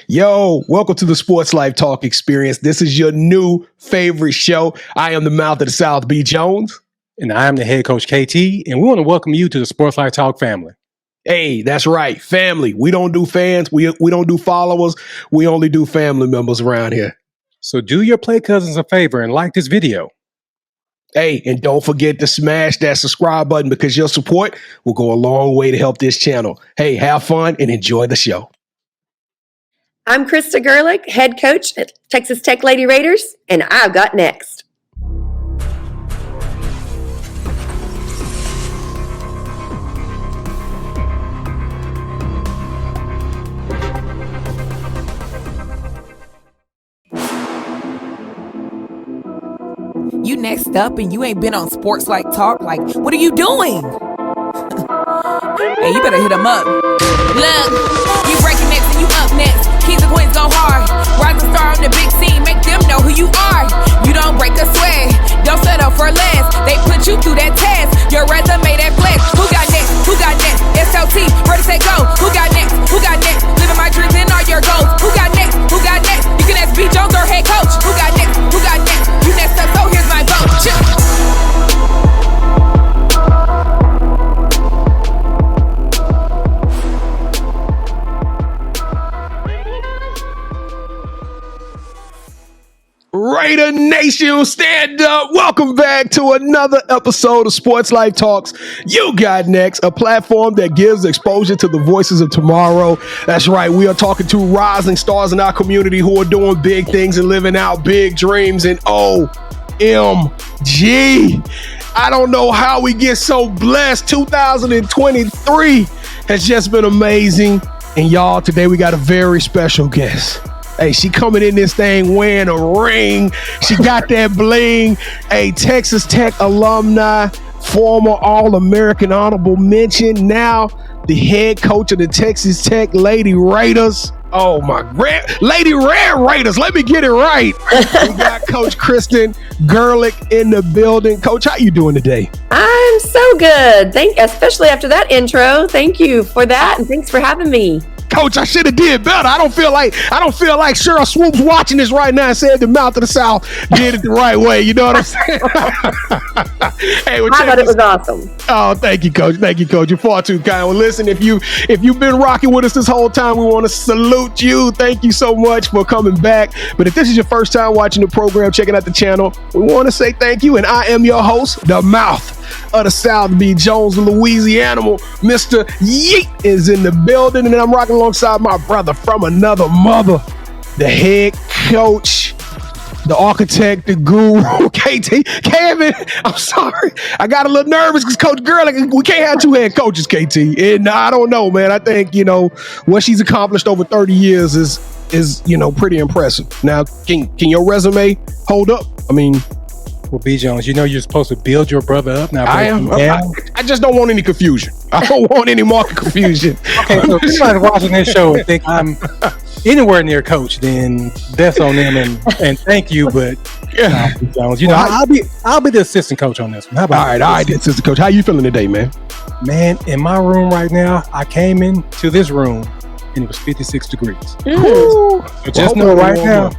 Yo, welcome to the Sportslifetalk experience. This is your new favorite show. I am the mouth of the South, B. Jones. And I am the head coach, KT, and we want to welcome you to the Sportslifetalk family. Hey, that's right, family. We don't do fans. We don't do followers. We only do family members around here. So do your play cousins a favor and like this video. Hey, and don't forget to smash that subscribe button because your support will go a long way to help this channel. Hey, have fun and enjoy the show. I'm Krista Gerlich, head coach at Texas Tech Lady Raiders, and I've got next. You next up and you ain't been on Sportslifetalk. Like, what are you doing? Hey, you better hit them up. Look, you breaking next and you up next. Kings and queens go hard. Rising star on the big scene, make them know who you are. You don't break a sweat, don't settle for less. They put you through that test, your resume that flex. Who got next? Who got next? SRT, ready, set, go. Who got next? Who got next? Living my dreams and all your goals. Who got next? Who got next? You can ask B. Jones or head coach. Who got next? Who got next? You next up, so here's my vote. Raider Nation, stand up. Welcome back to another episode of Sports Life Talks. You got next, a platform that gives exposure to the voices of tomorrow. That's right. We are talking to rising stars in our community who are doing big things and living out big dreams. And OMG, I don't know how we get so blessed. 2023 has just been amazing. And y'all, today we got a very special guest. Hey, she coming in this thing wearing a ring. She got that bling. A Texas Tech alumni, former All-American honorable mention, now the head coach of the Texas Tech Lady Raiders. Oh my, Lady Red Raiders. Let me get it right. We got Coach Krista Gerlich in the building. Coach, how you doing today? I'm so good. Especially after that intro. Thank you for that, and thanks for having me. Coach, I should have did better. I don't feel like Cheryl Swoopes watching this right now and said the mouth of the South did it the right way. You know what I'm saying? Hey, I thought it was awesome. Oh, thank you, Coach. Thank you, Coach. You're far too kind. Well, listen, if you've been rocking with us this whole time, we want to salute you. Thank you so much for coming back. But if this is your first time watching the program, checking out the channel, we want to say thank you. And I am your host, the mouth of the South, B. Jones, the Louisiana. Mr. YEET is in the building, and I'm rocking alongside my brother from another mother, the head coach, the architect, the guru, KT. Kevin, I'm sorry. I got a little nervous because Coach Gerlich, we can't have two head coaches, KT. And I don't know, man. I think, what she's accomplished over 30 years is pretty impressive. Now, can your resume hold up? I mean, well, B. Jones, you're supposed to build your brother up. Now, I am. I just don't want any confusion. I don't want any market confusion. Okay, so if anybody's watching this show and think I'm anywhere near coach, then that's on them. And thank you, but B. Jones, I'll be the assistant coach on this one. How about all right, the assistant coach. How you feeling today, man? Man, in my room right now, I came into this room and it was 56 degrees. So just know right now.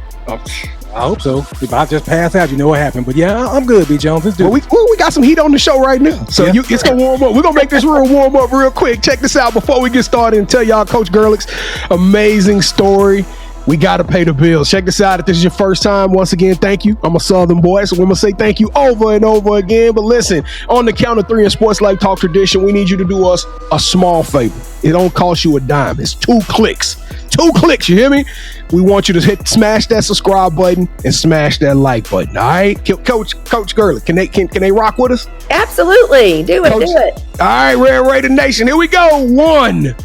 I hope so. If I just pass out, you know what happened. But yeah, I'm good, B. Jones. Let's do it. We got some heat on the show right now. So it's going to warm up. We're going to make this room warm up real quick. Check this out before we get started and tell y'all Coach Gerlich's amazing story. We got to pay the bills. Check this out. If this is your first time, once again, thank you. I'm a Southern boy, so we're going to say thank you over and over again. But listen, on the count of three in Sports Life Talk tradition, we need you to do us a small favor. It don't cost you a dime. It's 2 clicks. 2 clicks, you hear me? We want you to smash that subscribe button and smash that like button. All right, Coach Gerlich, can they rock with us? Absolutely, do it. All right, Red Raider Nation, here we go. 1,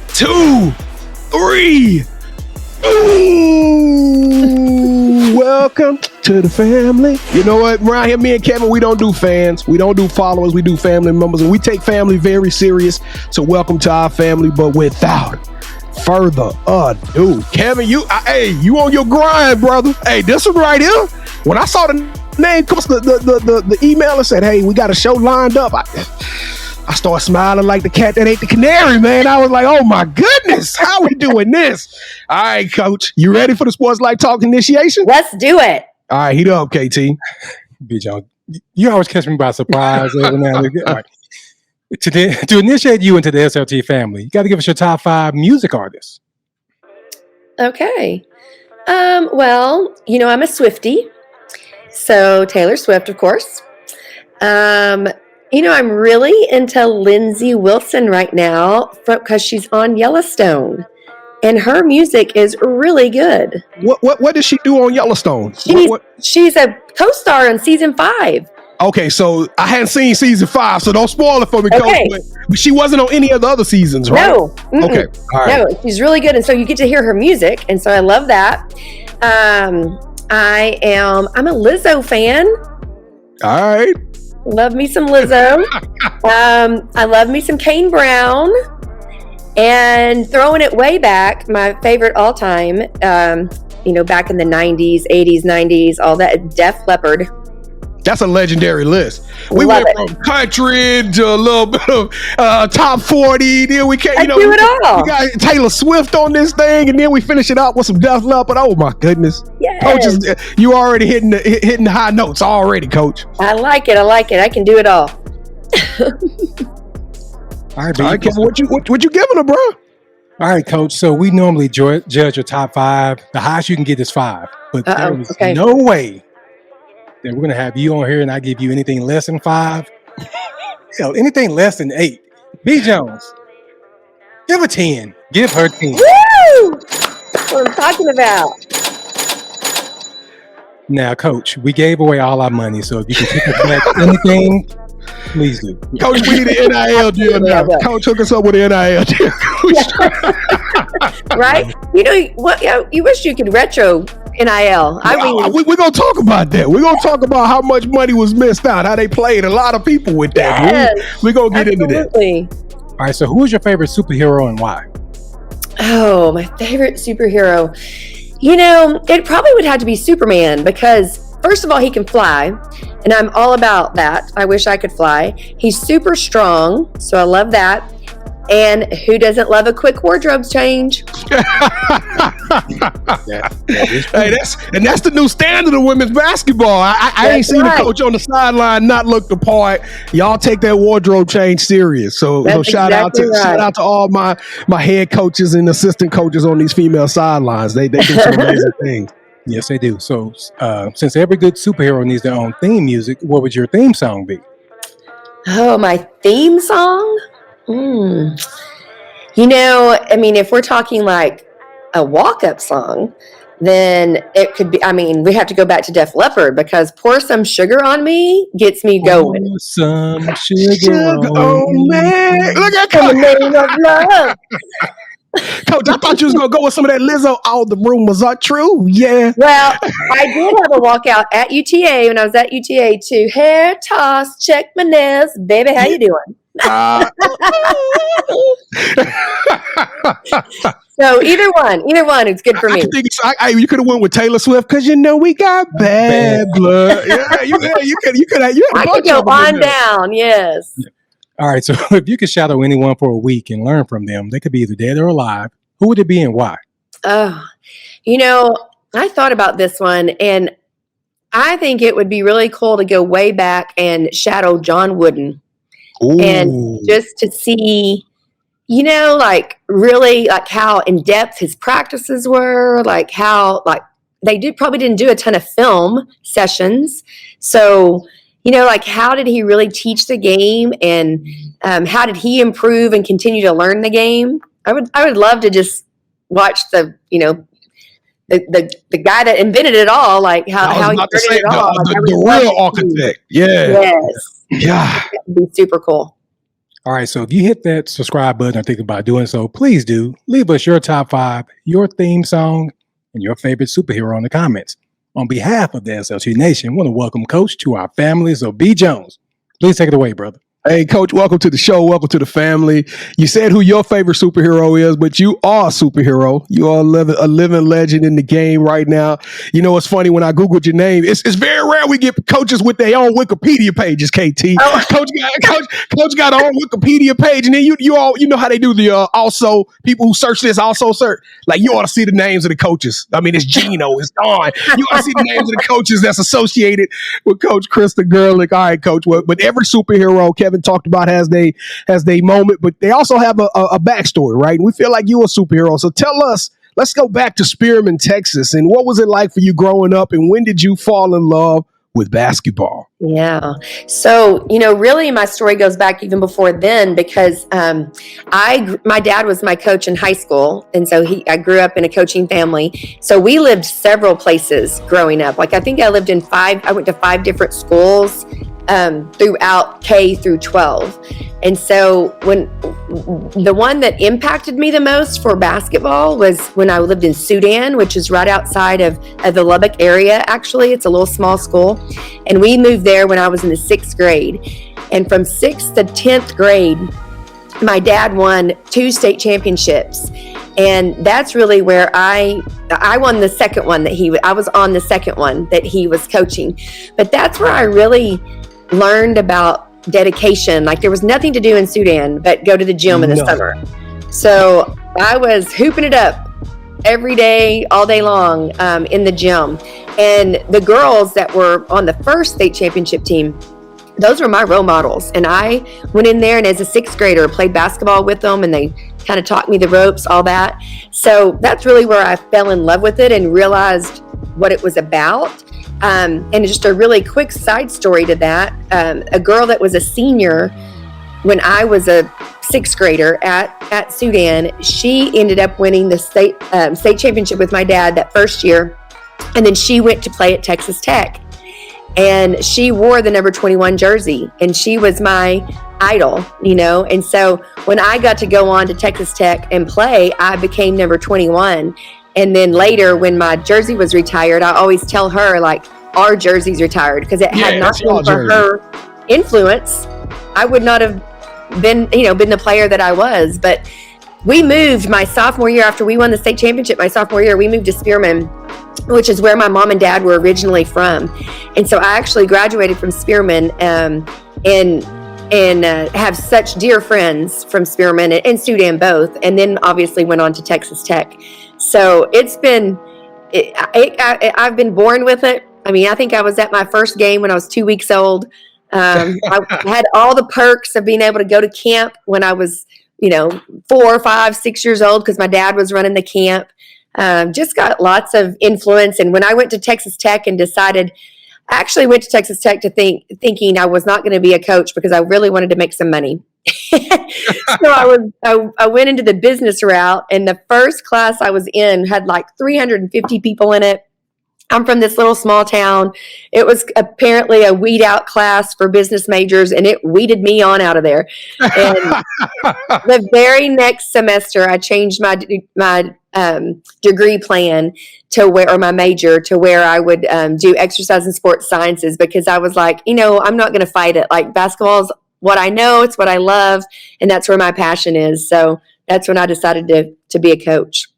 2, 3. Ooh, welcome to the family. You know what? Around here, me and Kevin, we don't do fans. We don't do followers. We do family members, and we take family very serious. So welcome to our family. But without further ado, Kevin, you on your grind, brother. Hey, this one right here. When I saw the name, the email and said, "Hey, we got a show lined up." I started smiling like the cat that ate the canary, man. I was like, oh my goodness, how are we doing this? All right, coach, you ready for the Sports Life Talk initiation? Let's do it. All right, heat up, KT. B. Jones, you always catch me by surprise every now and again. All right. To initiate you into the SRT family, you got to give us your top 5 music artists. Okay. Well, I'm a Swiftie. So Taylor Swift, of course. I'm really into Lindsay Wilson right now because she's on Yellowstone. And her music is really good. What does she do on Yellowstone? She's a co-star in season 5. Okay, so I hadn't seen season 5, so don't spoil it for me, Okay. Coach. But she wasn't on any of the other seasons, right? No. Mm-mm. Okay. All right. No, she's really good. And so you get to hear her music. And so I love that. I'm a Lizzo fan. All right. Love me some Lizzo. I love me some Kane Brown. And throwing it way back, my favorite all time, back in the 90s, 80s, 90s, all that, Def Leppard. That's a legendary list. We Love went from country to a little bit of top 40. Then we came, do it all. We got Taylor Swift on this thing, and then we finish it up with some Def Leppard. Oh my goodness, Yes. Coach, you already hitting the high notes already, Coach. I like it. I can do it all. All right, All right, Kevin, what you giving her, bro? All right, Coach. So we normally judge your top 5. The highest you can get is 5, but there is no way that we're gonna have you on here and I give you anything less than 5. Hell, anything less than 8. B. Jones, give her 10. Give her 10. Woo! That's what I'm talking about. Now, Coach, we gave away all our money, so if you can take us back anything, please do. Coach, we need an NIL deal now. Coach, hook us up with an NIL deal. Right? You wish you could retro NIL. We're going to talk about that. We're going to talk about how much money was missed out, how they played a lot of people with that. Yes, we're going to get into that. All right, so who is your favorite superhero and why? Oh, my favorite superhero. It probably would have to be Superman because, first of all, he can fly, and I'm all about that. I wish I could fly. He's super strong, so I love that. And who doesn't love a quick wardrobe change? Hey, that's the new standard of women's basketball. I ain't seen a coach on the sideline not look the part. Y'all take that wardrobe change serious. So shout out to all my head coaches and assistant coaches on these female sidelines. They do some amazing things. Yes, they do. So since every good superhero needs their own theme music, what would your theme song be? Oh, my theme song? If we're talking like a walk-up song, then it could be, we have to go back to Def Leppard because Pour Some Sugar on Me gets me going. Pour some sugar on me. Look at In the name of love. Coach, I thought you was going to go with some of that Lizzo. All the rumors are true. Yeah. Well, I did have a walkout at UTA when I was at UTA too. Hair toss, check my nails. Baby, how you doing? So either one is good for me. You could have went with Taylor Swift because we got bad blood. Yeah, you could. I could go on down. Yes. All right. So if you could shadow anyone for a week and learn from them, they could be either dead or alive. Who would it be and why? Oh, I thought about this one, and I think it would be really cool to go way back and shadow John Wooden. Ooh. And just to see, really how in depth his practices were, how they probably didn't do a ton of film sessions. So, how did he really teach the game, and how did he improve and continue to learn the game? I would love to just watch the guy that invented it all, how he started it all. The real architect. Yeah. Yes. Yeah. That would be super cool. All right. So if you hit that subscribe button or think about doing so, please do. Leave us your top 5, your theme song, and your favorite superhero in the comments. On behalf of the SRT Nation, I want to welcome Coach to our family. So B. Jones, please take it away, brother. Hey, Coach, welcome to the show. Welcome to the family. You said who your favorite superhero is, but you are a superhero. You are a living legend in the game right now. You know, it's funny when I Googled your name. It's very rare we get coaches with their own Wikipedia pages, KT. Oh. Coach got her own Wikipedia page, and then you know how they do the also people who search this also search. Like, you ought to see the names of the coaches. I mean, it's Gino, it's Don. You ought to see the names of the coaches that's associated with Coach Krista Gerlich. All right, Coach. But every superhero, Kevin talked about, has they moment, but they also have a backstory, right? And we feel like you're a superhero. So tell us, let's go back to Spearman, Texas, and what was it like for you growing up, and when did you fall in love with basketball? Yeah. So, really my story goes back even before then, because my dad was my coach in high school. And so I grew up in a coaching family. So we lived several places growing up. Like, I think I went to 5 different schools throughout K through 12. And so when the one that impacted me the most for basketball was when I lived in Sudan, which is right outside of the Lubbock area. Actually, it's a little small school. And we moved there when I was in the 6th grade. And from 6th to 10th grade, my dad won 2 state championships. And that's really where I won the second one I was on the second one that he was coaching. But that's where I really learned about dedication. Like, there was nothing to do in Sudan but go to the gym in the summer. So I was hooping it up every day, all day long, in the gym. And the girls that were on the first state championship team, those were my role models. And I went in there and as a 6th grader played basketball with them, and they kind of taught me the ropes, all that. So that's really where I fell in love with it and realized what it was about. And just a really quick side story to that, a girl that was a senior when I was a 6th grader at Sudan, she ended up winning the state championship with my dad that first year. And then she went to play at Texas Tech. And she wore the number 21 jersey, and she was my idol, And so when I got to go on to Texas Tech and play, I became number 21. And then later, when my jersey was retired, I always tell her, like, our jersey's retired, because it had not been for her influence, I would not have been the player that I was. But we moved my sophomore year after we won the state championship. My sophomore year, we moved to Spearman, which is where my mom and dad were originally from. And so I actually graduated from Spearman, and have such dear friends from Spearman and Sudan both, and then obviously went on to Texas Tech. So I've been born with it. I mean, I think I was at my first game when I was 2 weeks old. I had all the perks of being able to go to camp when I was, 4, 5, 6 years old, because my dad was running the camp. Just got lots of influence. And when I went to Texas Tech and I actually went to Texas Tech thinking I was not going to be a coach, because I really wanted to make some money. So I went into the business route, and the first class I was in had like 350 people in it. I'm from this little small town. It was apparently a weed out class for business majors, and it weeded me on out of there. And the very next semester, I changed my degree plan or my major to where I would do exercise and sports sciences, because I was like, I'm not going to fight it. Like, basketball is what I know, it's what I love, and that's where my passion is. So that's when I decided to be a coach.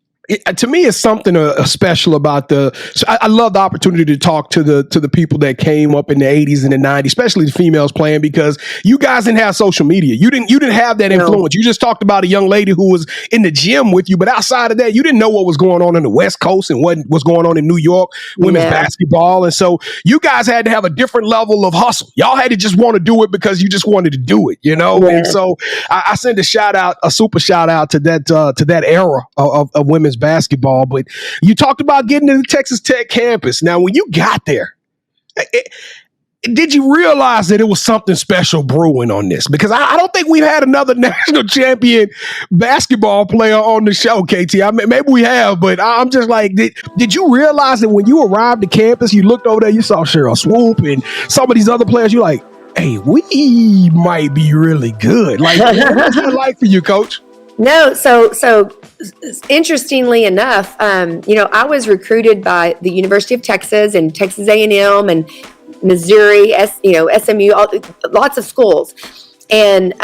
To me, it's something special about I love the opportunity to talk to the people that came up in the 80s and the 90s, especially the females playing, because you guys didn't have social media. You didn't have that influence. You just talked about a young lady who was in the gym with you, but outside of that, you didn't know what was going on in the West Coast and what was going on in New York, women's basketball. And so you guys had to have a different level of hustle. Y'all had to just want to do it because you just wanted to do it, Yeah. And so I send a super shout out to that era of women's basketball. But you talked about getting to the Texas Tech campus. Now, when you got there, did you realize that it was something special brewing on this? Because I don't think we've had another national champion basketball player on the show, KT. Maybe we have, but I'm just like, did you realize that when you arrived at campus, you looked over there, you saw Cheryl Swoopes and some of these other players, you're like, hey, we might be really good. Like, what was it like for you, Coach? No, so interestingly enough, I was recruited by the University of Texas and Texas A&M and Missouri, SMU, lots of schools. And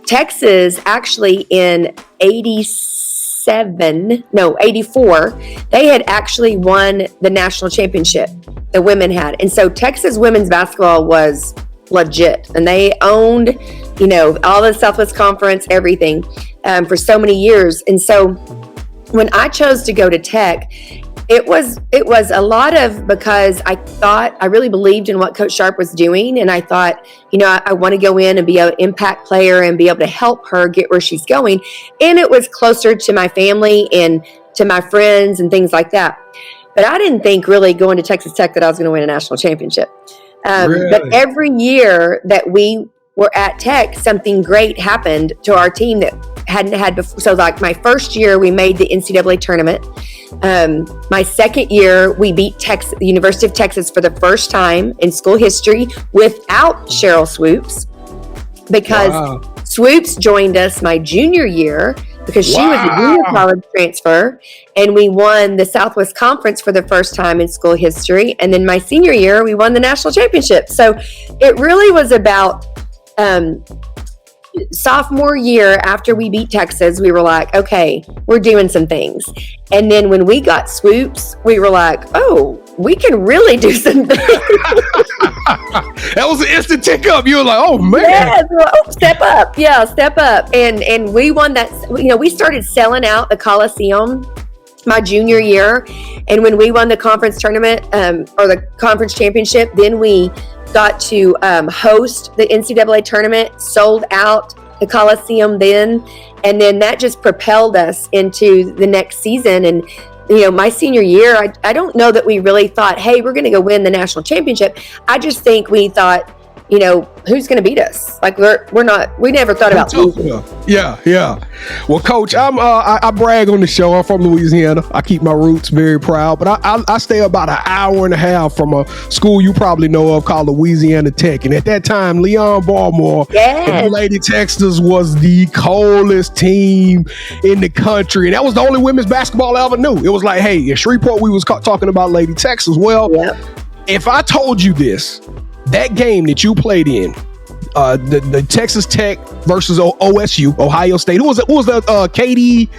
Texas actually in 84, they had actually won the national championship. The women had. And so Texas women's basketball was legit. And they owned, all the Southwest Conference, everything for so many years. And so when I chose to go to Tech, it was a lot of because I really believed in what Coach Sharp was doing. And I thought, I want to go in and be an impact player and be able to help her get where she's going. And it was closer to my family and to my friends and things like that. But I didn't think really going to Texas Tech that I was going to win a national championship. Really? But every year that we were at Tech, something great happened to our team that hadn't had before. So like my first year, we made the NCAA tournament. My second year, we beat the University of Texas for the first time in school history without Cheryl Swoopes, because Swoopes joined us my junior year because she was a junior college transfer, and we won the Southwest Conference for the first time in school history. And then my senior year, we won the national championship. So it really was about sophomore year after we beat Texas, we were like, okay, we're doing some things. And then when we got Swoopes, we were like, oh, we can really do some things. That was an instant tick up. You were like, oh man. Yeah, step up. Yeah, step up. And we won that. We started selling out the Coliseum my junior year. And when we won the conference tournament or the conference championship, then we got to host the NCAA tournament, sold out the Coliseum then. And then that just propelled us into the next season. And, my senior year, I don't know that we really thought, hey, we're going to go win the national championship. I just think we thought, who's going to beat us? Like we never thought about losing. Yeah. Well, Coach, I brag on the show. I'm from Louisiana. I keep my roots very proud, but I stay about an hour and a half from a school you probably know of called Louisiana Tech. And at that time, Leon Baltimore, the Lady Texas was the coldest team in the country. And that was the only women's basketball I ever knew. It was like, hey, in Shreveport, we was talking about Lady Texas. Well, if I told you this, that game that you played in, the Texas Tech versus OSU, Ohio State. Who was that? Katie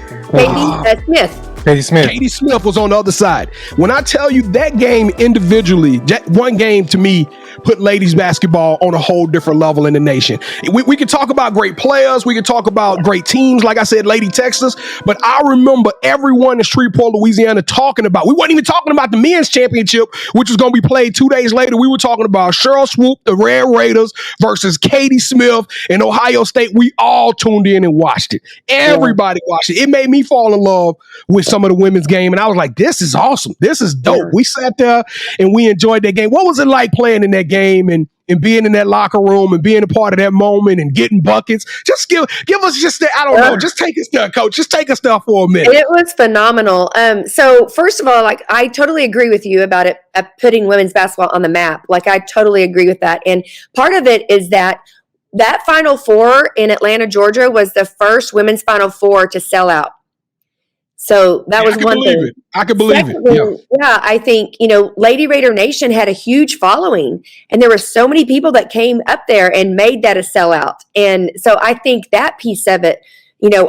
Smith. Katie Smith was on the other side. When I tell you that game individually, that one game to me put ladies basketball on a whole different level in the nation. We can talk about great players. We can talk about great teams. Like I said, Lady Texas. But I remember everyone in Shreveport, Louisiana talking about, we weren't even talking about the men's championship, which was going to be played 2 days later. We were talking about Cheryl Swoopes, the Red Raiders versus Katie Smith and Ohio State. We all tuned in and watched it. Everybody watched it. It made me fall in love with some of the women's game. And I was like, this is awesome. This is dope. We sat there and we enjoyed that game. What was it like playing in that game and being in that locker room and being a part of that moment and getting buckets? Just give us just that. I don't know. Just take us there, Coach. Just take us there for a minute. It was phenomenal. So first of all, like I totally agree with you about it, putting women's basketball on the map. Like I totally agree with that. And part of it is that Final Four in Atlanta, Georgia was the first women's Final Four to sell out. So that was one thing. I can believe it. Yeah, I think, Lady Raider Nation had a huge following, and there were so many people that came up there and made that a sellout. And so I think that piece of it,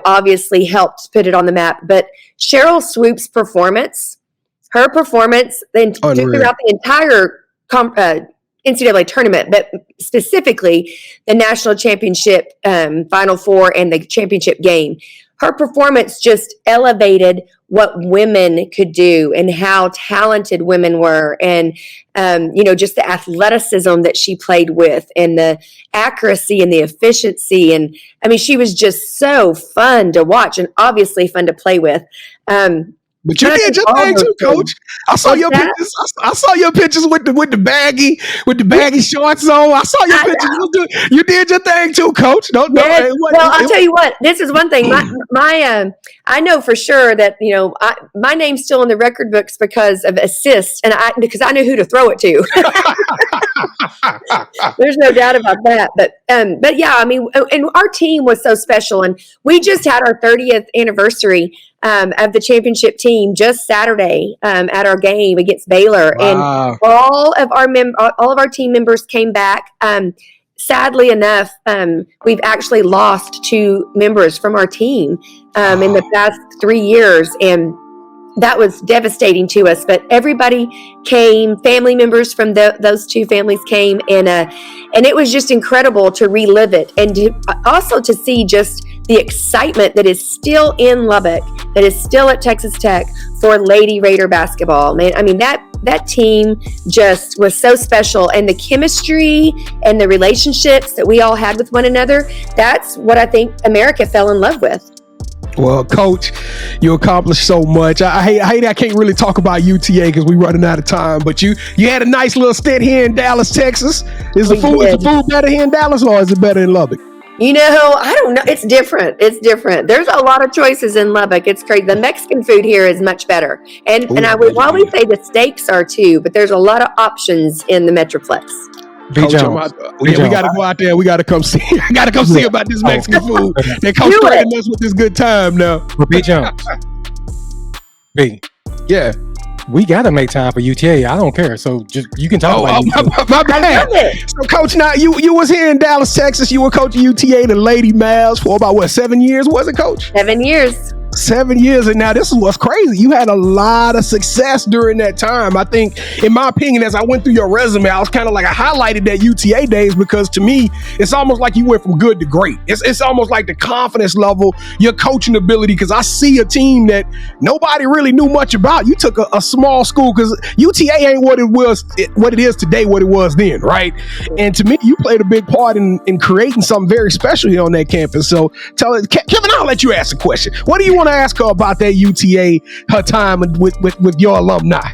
obviously helped put it on the map. But Cheryl Swoopes' performance, throughout the entire NCAA tournament, but specifically the national championship Final Four and the championship game, her performance just elevated what women could do and how talented women were. And, just the athleticism that she played with and the accuracy and the efficiency. And I mean, she was just so fun to watch and obviously fun to play with. But you did your thing too, Coach. I saw your pictures. I saw your pictures with the baggy shorts on. I saw your pictures. You did your thing too, Coach. I'll tell you what. This is one thing. My I know for sure that my name's still in the record books because of assists, and because I knew who to throw it to. There's no doubt about that. But yeah, I mean, and our team was so special, and we just had our 30th anniversary of the championship team just Saturday at our game against Baylor. Wow. And all of our team members came back. sadly enough, we've actually lost 2 members from our team in the past 3 years, and that was devastating to us. But everybody came, family members from those 2 families came, and it was just incredible to relive it, and also to see just the excitement that is still in Lubbock, that is still at Texas Tech for Lady Raider basketball. Man, I mean, that team just was so special, and the chemistry and the relationships that we all had with one another, that's what I think America fell in love with. Well, Coach, you accomplished so much. I hate I can't really talk about UTA because we're running out of time, but you had a nice little stint here in Dallas, Texas. Is the food better here in Dallas, or is it better in Lubbock? You know, I don't know. It's different. There's a lot of choices in Lubbock. It's crazy. The Mexican food here is much better. And I would probably say the steaks are too, but there's a lot of options in the Metroplex. Coach, we got to go out there. We got to come see. I got to come see about this Mexican food. And Coach threatening us with this good time now. B. Jones. B. Yeah. We got to make time for UTA. I don't care. So just you can talk about my bad. So, Coach, now you was here in Dallas, Texas. You were coaching UTA, the Lady Mavs, for about 7 years? Was it, Coach? 7 years. 7 years, and now this is what's crazy. You had a lot of success during that time. I think, in my opinion, as I went through your resume, I was kind of like, I highlighted that UTA days because to me, it's almost like you went from good to great. It's almost like the confidence level, your coaching ability, because I see a team that nobody really knew much about. You took a small school, because UTA ain't what it is today, what it was then, right? And to me, you played a big part in creating something very special here on that campus. So Kevin, I'll let you ask a question. What do you want to ask her about that UTA, her time with your alumni?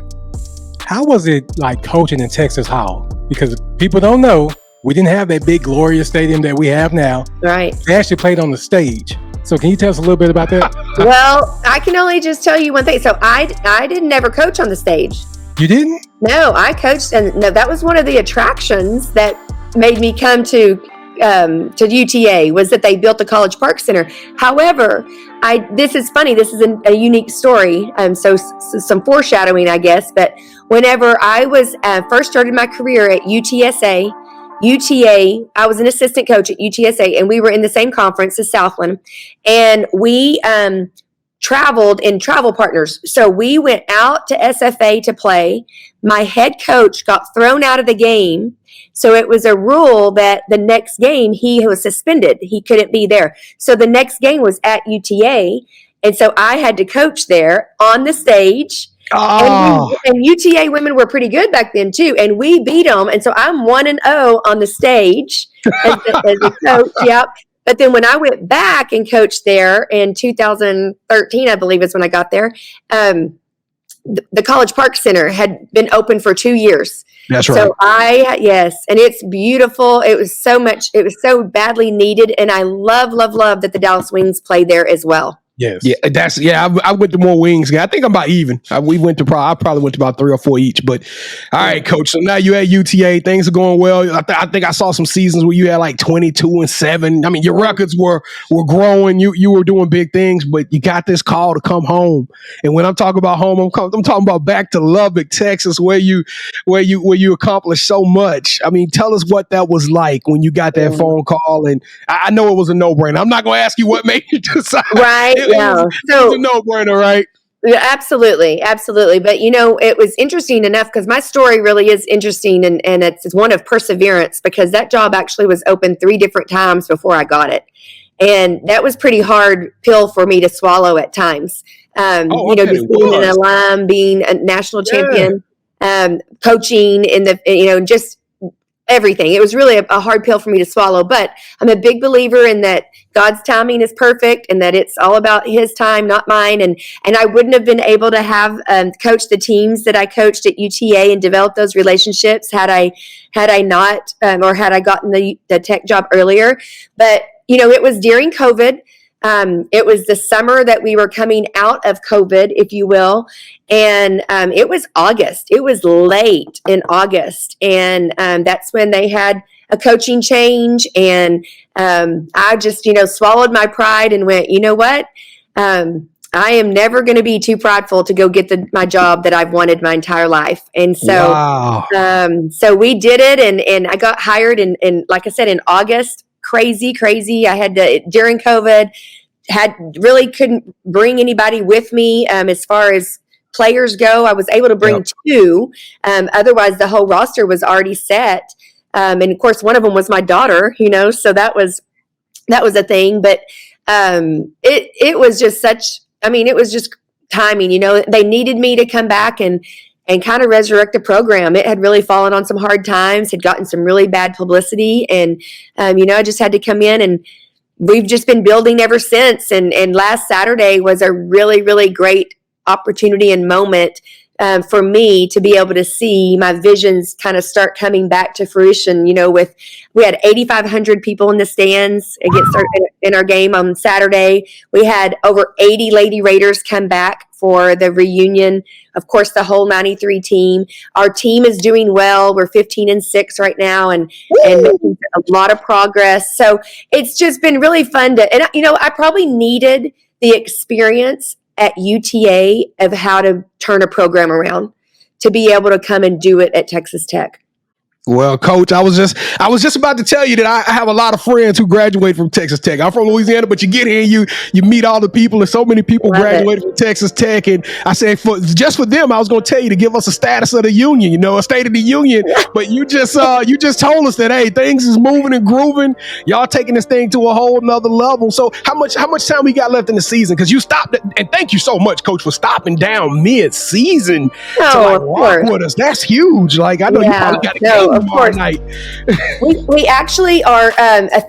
How was it like coaching in Texas Hall? Because people don't know, we didn't have that big glorious stadium that we have now. Right. They actually played on the stage. So can you tell us a little bit about that? Well, I can only just tell you one thing. So I didn't ever coach on the stage. You didn't? No, I coached, and no, that was one of the attractions that made me come to UTA, was that they built the College Park Center. However, this is funny. This is a unique story. So some foreshadowing, I guess. But whenever I was first started my career at UTA, I was an assistant coach at UTSA, and we were in the same conference as Southland, and we traveled in travel partners. So we went out to SFA to play. My head coach got thrown out of the game. So it was a rule that the next game he was suspended. He couldn't be there. So the next game was at UTA. And so I had to coach there on the stage. Oh. And UTA women were pretty good back then too. And we beat them. And so I'm 1-0 on the stage as a coach. Yep. But then when I went back and coached there in 2013, I believe is when I got there, the College Park Center had been open for 2 years. That's right. So and it's beautiful. It was so badly needed. And I love that the Dallas Wings play there as well. Yes. Yeah, I went to more wings. I think I'm about even. I probably went to about 3 or 4 each. But all right, Coach. So now you're at UTA. Things are going well. I think I saw some seasons where you had like 22-7. I mean, your records were growing. You were doing big things, but you got this call to come home. And when I'm talking about home, I'm talking about back to Lubbock, Texas, where you accomplished so much. I mean, tell us what that was like when you got that phone call. And I know it was a no-brainer. I'm not going to ask you what made you decide. Right. It was a no-brainer, right? Yeah, absolutely. But, it was interesting enough because my story really is interesting, and it's one of perseverance, because that job actually was open 3 different times before I got it. And that was pretty hard pill for me to swallow at times. Just being an alum, being a national champion, coaching in the, just everything. It was really a hard pill for me to swallow, but I'm a big believer in that God's timing is perfect and that it's all about his time, not mine. And I wouldn't have been able to have coached the teams that I coached at UTA and developed those relationships had I not, or had I gotten the tech job earlier. But, it was during COVID. It was the summer that we were coming out of COVID, if you will. And it was August. It was late in August. And that's when they had a coaching change. And I just, swallowed my pride and went, you know what? I am never going to be too prideful to go get my job that I've wanted my entire life. And so, so we did it, and I got hired in like I said, in August. Crazy. I had to, during COVID, really couldn't bring anybody with me as far as players go. I was able to bring two. Otherwise, the whole roster was already set. And of course, one of them was my daughter, so that was a thing. But it was just it was just timing. They needed me to come back and kind of resurrect the program. It had really fallen on some hard times, had gotten some really bad publicity. And, I just had to come in, and we've just been building ever since. And last Saturday was a really, really great opportunity and moment for me to be able to see my visions kind of start coming back to fruition. We had 8,500 people in the stands in our game on Saturday. We had over 80 Lady Raiders come back for the reunion. Of course, the whole 93 team. Our team is doing well. We're 15-6 right now, and making a lot of progress. So it's just been really fun I probably needed the experience at UTA of how to turn a program around to be able to come and do it at Texas Tech. Well, Coach, I was just about to tell you that I have a lot of friends who graduate from Texas Tech. I'm from Louisiana, but you get here and you meet all the people, and so many people graduated from Texas Tech. And I said, for them, I was going to tell you to give us a status of the union, a state of the union. But you just told us that, hey, things is moving and grooving. Y'all taking this thing to a whole nother level. So how much time we got left in the season? Because you stopped, and thank you so much, Coach, for stopping down mid-season to walk with us. That's huge. Like, I know you probably got a game. Of course. We actually are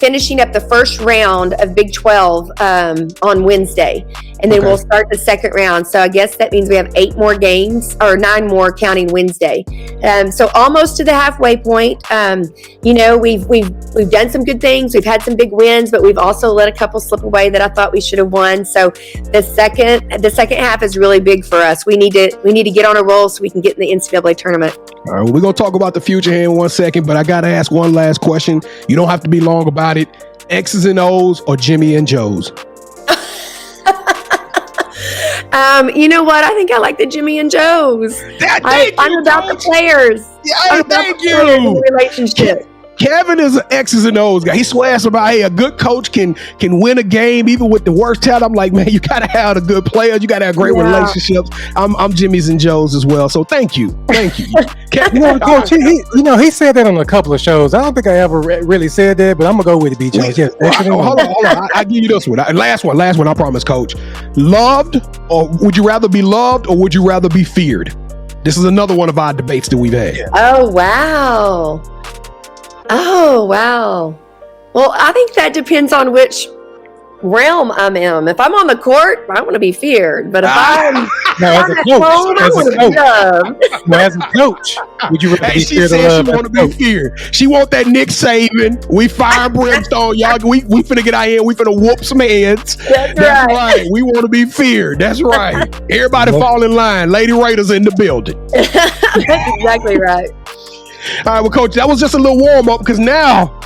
finishing up the first round of Big 12 on Wednesday, and then we'll start the second round. So I guess that means we have 8 more games, or 9 more counting Wednesday. So almost to the halfway point. We've done some good things. We've had some big wins, but we've also let a couple slip away that I thought we should have won. So the second half is really big for us. We need to get on a roll so we can get in the NCAA tournament. All right, well, we're going to talk about the future here in 1 second, but I got to ask one last question. You don't have to be long about it. X's and O's or Jimmy and Joe's? You know what? I think I like the Jimmy and Joe's. I'm about the players. Yeah, thank you. Relationship. Kevin is an X's and O's guy. He swears about, hey, a good coach can win a game even with the worst talent. I'm like, man, you got to have a good player. You got to have great relationships. I'm Jimmy's and Joe's as well. So thank you. Kevin, Coach, he said that on a couple of shows. I don't think I ever really said that, but I'm going to go with it, BJ. Yes, hold on. I'll give you this one. Last one, I promise, Coach. Loved, or would you rather be loved, or would you rather be feared? This is another one of our debates that we've had. Oh, wow. Well, I think that depends on which realm I'm in. If I'm on the court, I want to be feared. But if I'm as a coach, would you rather be feared or loved? She want to be feared. She want that Nick Saban. We fire brimstone, y'all. We finna get out here. We finna whoop some heads. That's right. We want to be feared. That's right. Everybody fall in line. Lady Raiders in the building. That's exactly right. All right, well, Coach, that was just a little warm-up, because now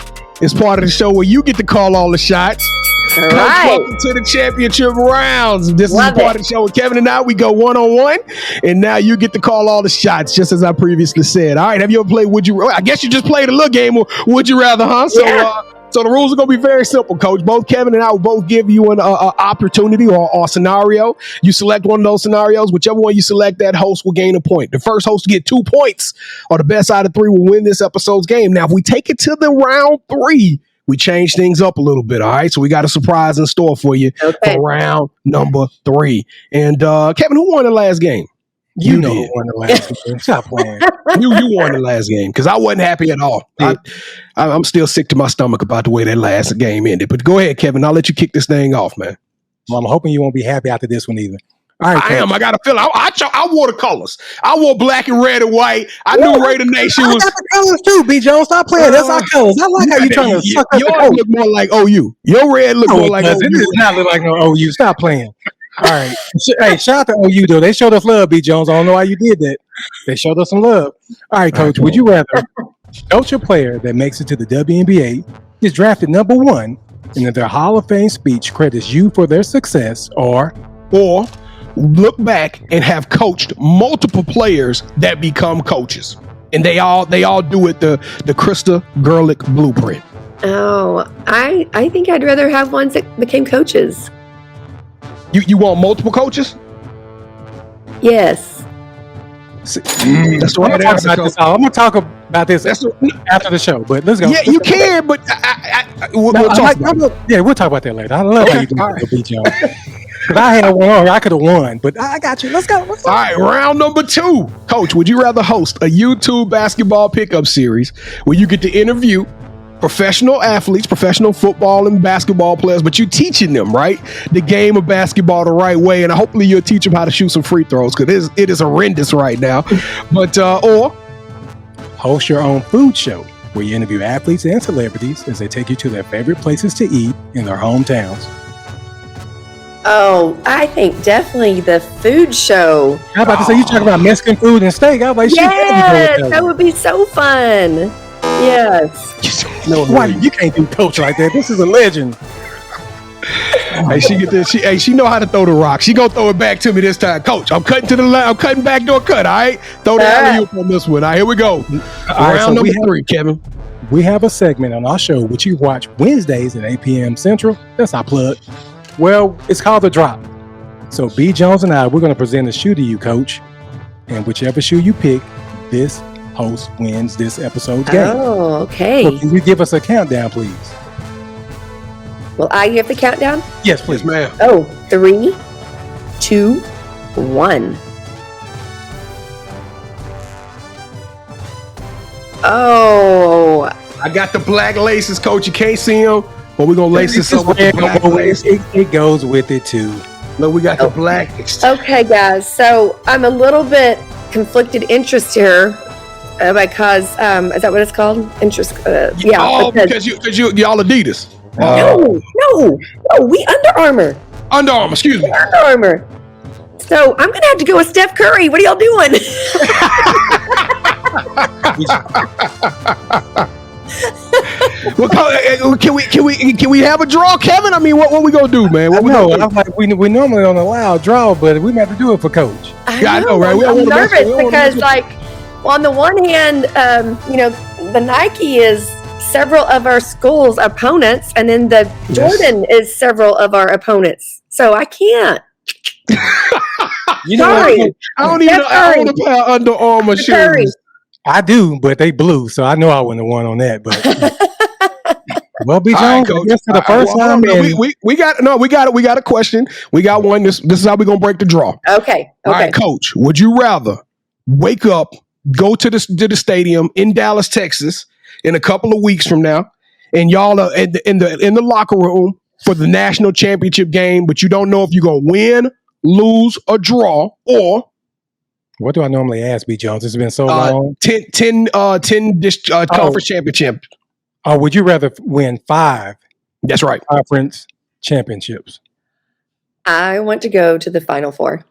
it's part of the show where you get to call all the shots. All right. Welcome to the championship rounds. This is part of the show with Kevin and I. We go one-on-one, and now you get to call all the shots, just as I previously said. All right, have you ever played I guess you just played a little game of Would You Rather, huh? So the rules are going to be very simple, Coach. Both Kevin and I will both give you an opportunity or scenario. You select one of those scenarios. Whichever one you select, that host will gain a point. The first host to get 2 points, or the best out of 3, will win this episode's game. Now, if we take it to the round 3, we change things up a little bit, all right? So we got a surprise in store for you for round number 3. And Kevin, who won the last game? You know who won the last game. Stop playing. You won the last game, because I wasn't happy at all. I'm still sick to my stomach about the way that last game ended. But go ahead, Kevin. I'll let you kick this thing off, man. Well, I'm hoping you won't be happy after this one either. All right, I am. I got a feeling. I wore the colors. I wore black and red and white. I knew Raider Nation was. I got the colors too, B. Jones. Stop playing. That's our colors. I like how you trying to suck up the coach. Yours look more like OU. Your red look more like OU. It does not look like no OU. Stop playing. All right. Hey, shout out to OU, though. They showed us love, B. Jones. I don't know why you did that. They showed us some love. All right, Coach. Would you rather coach a player that makes it to the WNBA, is drafted number 1, and that their Hall of Fame speech credits you for their success, or or look back and have coached multiple players that become coaches, and they all do it the Krista Gerlich blueprint? Oh, I think I'd rather have ones that became coaches. You want multiple coaches? Yes. That's the right answer. I'm going to talk about this after the show, but let's go. Yeah, you can, but we'll talk about it. We'll talk about that later. I love how you do it, B. Jones. If I had won, I could have won, but I got you. Let's go. All right, round number 2. Coach, would you rather host a YouTube basketball pickup series where you get to interview professional athletes, professional football and basketball players, but you teaching them, right, the game of basketball the right way, and hopefully you'll teach them how to shoot some free throws, because it is horrendous right now. But or host your own food show where you interview athletes and celebrities as they take you to their favorite places to eat in their hometowns. Oh, I think definitely the food show. How about to say you talking about Mexican food and steak? I was like, yes, that would be so fun. Yes. No, why you can't do coach like that? This is a legend. Hey, she get this. She know how to throw the rock. She gonna throw it back to me this time, Coach. I'm cutting to the line. I'm cutting backdoor cut. All right, throw the alley-oop on this one. All right, here we go. Round number 3, Kevin. We have a segment on our show which you watch Wednesdays at 8 p.m. Central. That's our plug. Well, it's called The Drop. So B. Jones and we're going to present a shoe to you, Coach. And whichever shoe you pick, this host wins this episode's game. Oh, okay. So can you give us a countdown, please? Will I give the countdown? Yes, please, ma'am. Oh, 3, 2, 1. Oh. I got the black laces, Coach. You can't see them, but we're going to lace this up with the black laces. It goes with it, too. Look, we got the black. Okay, guys. So I'm a little bit conflicted interest here because, is that what it's called? Interest. Yeah. Oh, because y'all Adidas. No, we Under Armour. Under Armour, excuse me. Under Armour. So I'm gonna have to go with Steph Curry. What are y'all doing? Well, can we have a draw, Kevin? I mean, what we gonna do, man? What we gonna do? I'm like, we normally don't allow a draw, but we have to do it for Coach. I know, right? I'm nervous because, like, on the one hand, the Nike is several of our school's opponents, and then the Jordan is several of our opponents. So I can't. You know, Sorry. I don't even know. I own a pair of Under Armour shoes. I do, but they blue, so I know I wouldn't have won on that. But well, B. Jones, I guess for the first time, we got a question. We got one. This is how we're gonna break the draw. Okay. All right, Coach. Would you rather wake up, go to the stadium in Dallas, Texas, in a couple of weeks from now, and y'all are in the locker room for the national championship game, but you don't know if you're gonna win, lose, or draw, or what do I normally ask, B. Jones? It's been so long. 10 conference championship. Or would you rather win 5? That's right. Conference championships. I want to go to the Final Four.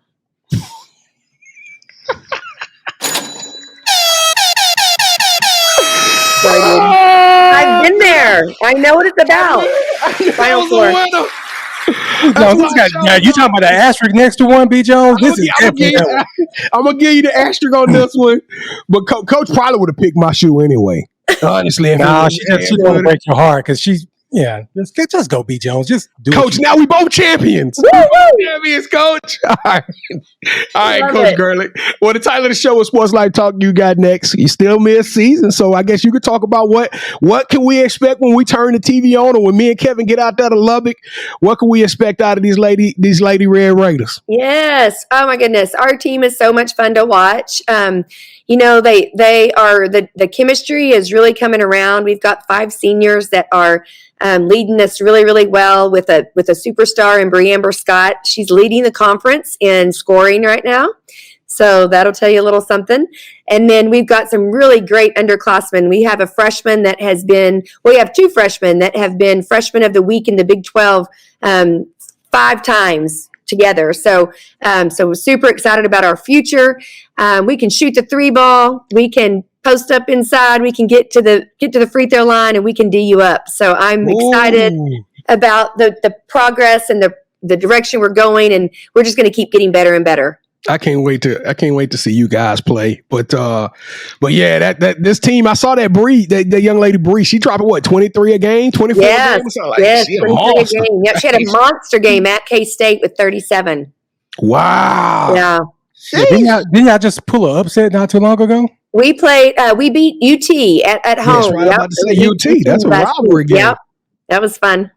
I've been there. I know what it's about. Final Four. You talking about the asterisk next to one, B. Jones? I'm gonna give you the asterisk on this one, but Coach probably would have picked my shoe anyway. Honestly, she's gonna break your heart because she's just go, B. Jones. Just do Coach. Now we both champions. Champions, Coach. All right, Coach Gerlich. Well, the title of the show is Sports Life Talk. You got next. You still mid-season, so I guess you could talk about what can we expect when we turn the TV on, or when me and Kevin get out there to Lubbock. What can we expect out of these lady Red Raiders? Yes. Oh my goodness, our team is so much fun to watch. They are the chemistry is really coming around. We've got 5 seniors that are leading us really, really well with a superstar in Breamber Scott. She's leading the conference in scoring right now. So that'll tell you a little something. And then we've got some really great underclassmen. We have a freshman that we have 2 freshmen that have been freshman of the week in the Big 12 5 times together. So we're super excited about our future. We can shoot the 3 ball. We can post up inside. We can get to the free throw line, and we can D you up. So I'm excited about the progress and the direction we're going, and we're just going to keep getting better and better. I can't wait to see you guys play. But yeah, that this team, I saw that Bree, that young lady Bree, she dropped 23 a game, 24 a game. Yes, 23 a game. Yep, she had a monster game at K-State with 37. Wow. Yeah. Didn't y'all just pull an upset not too long ago? We played. We beat UT at home. That's right. I'm about to say UT. That's a rivalry game. Yep, that was fun.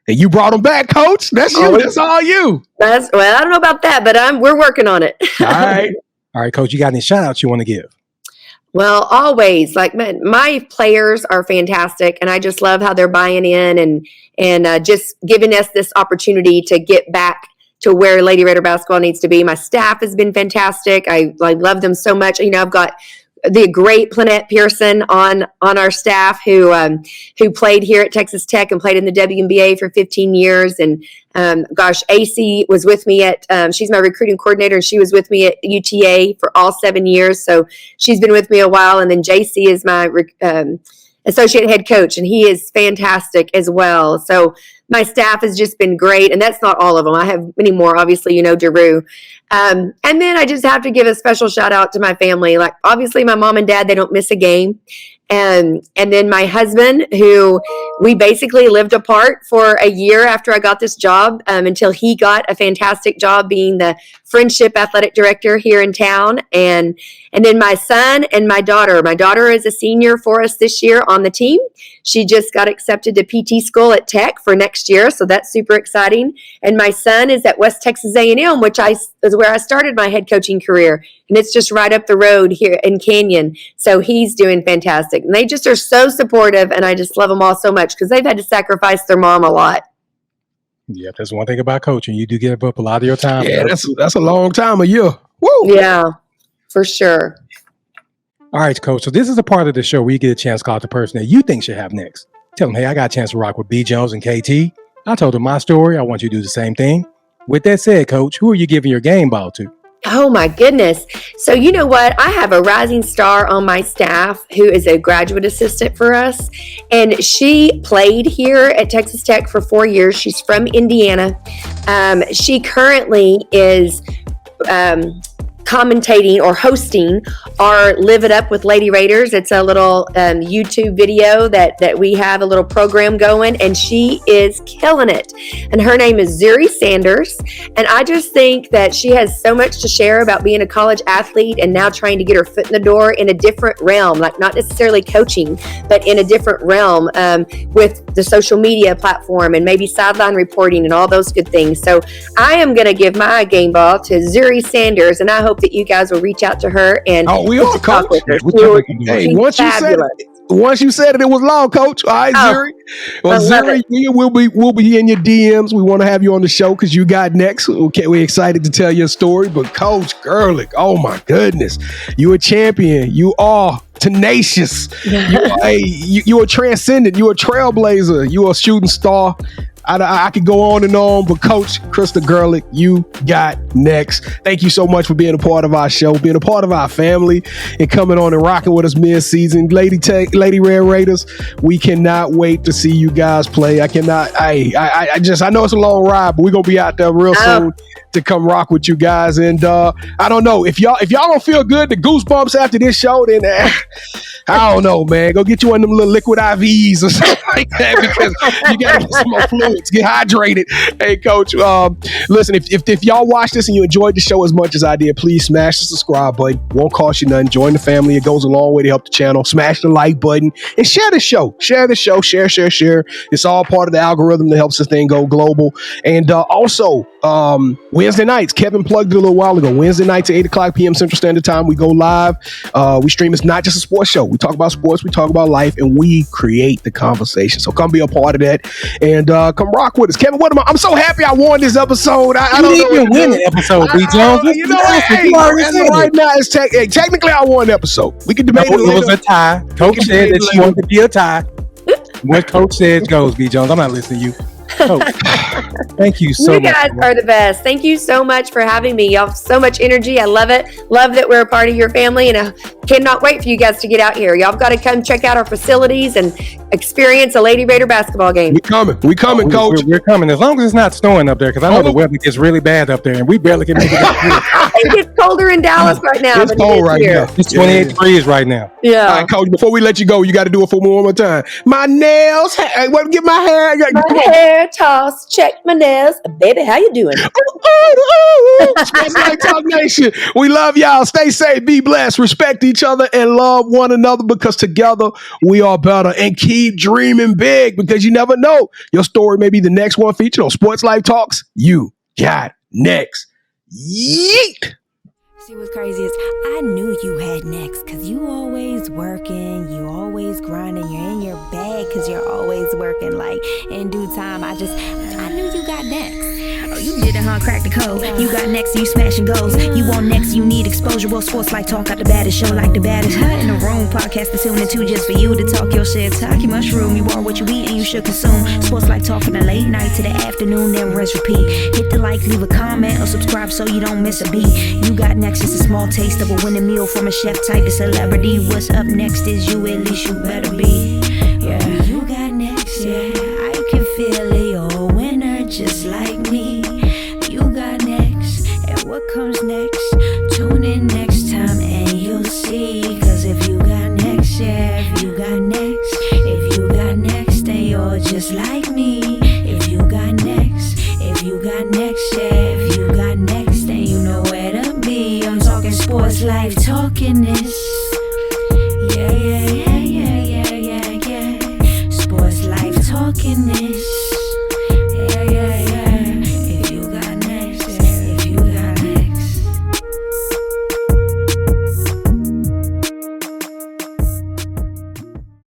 And you brought them back, Coach. That's you. That's all you. Well, I don't know about that, but we're working on it. All right. All right, Coach. You got any shout outs you want to give? Well, always. Like my players are fantastic, and I just love how they're buying in and just giving us this opportunity to get back to where Lady Raider basketball needs to be. My staff has been fantastic. I love them so much. I've got the great Planette Pearson on our staff who played here at Texas Tech and played in the WNBA for 15 years. And AC was with me at she's my recruiting coordinator, and she was with me at UTA for all 7 years. So she's been with me a while. And then JC is my associate head coach, and he is fantastic as well. So my staff has just been great, and that's not all of them. I have many more, obviously, Daru. And then I just have to give a special shout out to my family. Like, obviously, my mom and dad, they don't miss a game. And then my husband, who we basically lived apart for a year after I got this job, until he got a fantastic job being the friendship athletic director here in town. And then my son and my daughter. My daughter is a senior for us this year on the team. She just got accepted to PT school at Tech for next year, so that's super exciting. And my son is at West Texas A&M, which is where I started my head coaching career, and it's just right up the road here in Canyon. So he's doing fantastic, and they just are so supportive, and I just love them all so much because they've had to sacrifice their mom a lot. Yeah, that's one thing about coaching. You do give up a lot of your time. Yeah, that's a long time, a year. Woo! Yeah, for sure. All right, Coach. So this is a part of the show where you get a chance to call out the person that you think should have next. Tell them, hey, I got a chance to rock with B. Jones and KT. I told them my story. I want you to do the same thing. With that said, Coach, who are you giving your game ball to? Oh, my goodness. So you know what? I have a rising star on my staff who is a graduate assistant for us. And she played here at Texas Tech for 4 years. She's from Indiana. She currently is commentating or hosting our Live It Up with Lady Raiders. It's a little YouTube video that we have a little program going, and she is killing it. And her name is Zuri Sanders. And I just think that she has so much to share about being a college athlete and now trying to get her foot in the door in a different realm, like not necessarily coaching, but in a different realm with the social media platform and maybe sideline reporting and all those good things. So I am going to give my game ball to Zuri Sanders, and I hope that you guys will reach out to her and we are, Coach. Hey, once you said it, it was long, Coach. All right, Zuri. Well, Zuri, we'll be in your DMs. We want to have you on the show because you got next. Okay, we're excited to tell your story. But Coach Gerlich, oh my goodness, you a champion. You are tenacious. You are transcendent. You are a trailblazer. You are a shooting star. I could go on and on, but Coach Krista Gerlich, you got next. Thank you so much for being a part of our show, being a part of our family, and coming on and rocking with us mid-season. Lady Red Raiders, we cannot wait to see you guys play. I know it's a long ride, but we're gonna be out there real soon to come rock with you guys. And I don't know if y'all don't feel good, the goosebumps after this show, then I don't know, man. Go get you one of them little liquid IVs or something like that, because you gotta get some more fluids, get hydrated. Hey, Coach, listen, if y'all watch this and you enjoyed the show as much as I did, please smash the subscribe button. Won't cost you nothing. Join the family. It goes a long way to help the channel. Smash the like button and share the show. Share. It's all part of the algorithm that helps this thing go global. And also, Wednesday nights, Kevin plugged it a little while ago. Wednesday nights at 8:00 p.m. Central Standard Time, we go live. We stream. It's not just a sports show. We talk about sports, we talk about life, and we create the conversation. So come be a part of that and come rock with us. Kevin, I'm so happy I won this episode. I don't know even win the episode, B. Jones. Right now, it's technically I won the episode. We can debate it later. It was a tie. Coach said that she wanted to be a tie. What Coach says goes, B. Jones. I'm not listening to you. Coach, thank you so much. You guys are the best. Thank you so much for having me. Y'all have so much energy. I love it. Love that we're a part of your family, and Cannot wait for you guys to get out here. Y'all got to come check out our facilities and experience a Lady Raider basketball game. We coming, Coach. We're coming, as long as it's not snowing up there, because I know the weather gets really bad up there, and we barely can make it up here. I think it's colder in Dallas right now. It's cold right now. It's 28 degrees right now. Yeah. All right, Coach, before we let you go, you got to do it for one more time. My nails. Get my hair. My hair toss. Check my nails. Baby, how you doing? Sportslifetalk Nation. We love y'all. Stay safe. Be blessed. Respect each other and love one another, because together we are better. And keep dreaming big, because you never know. Your story may be the next one featured on Sports Life Talks. You got next. Yeet. See, what's crazy is I knew you had next, because you always working, you always grinding, you're in your bag because you're always working. Like, in due time, I knew you got next. Oh, you did it, huh? Crack the code. You got next, you smashing goals. You want next, you need exposure. Well, Sports Like Talk got the baddest show, like the baddest in the room. Podcast to tune into just for you to talk your shit. Talk your mushroom. You are what you eat and you should consume. Sports Like Talk from the late night to the afternoon, then rest repeat. Hit the like, leave a comment, or subscribe so you don't miss a beat. You got next, just a small taste of a winning meal from a chef type of celebrity. What's up next is you, at least you better be. Yeah, you got next, yeah. I can feel it, you're a winner just like me. You got next, and what comes next? Tune in next time and you'll see. Cause if you got next, yeah, if you got next, then you're just like me. If you got next, yeah, if you got next, then you know where to be. I'm talking Sports Life, talking this.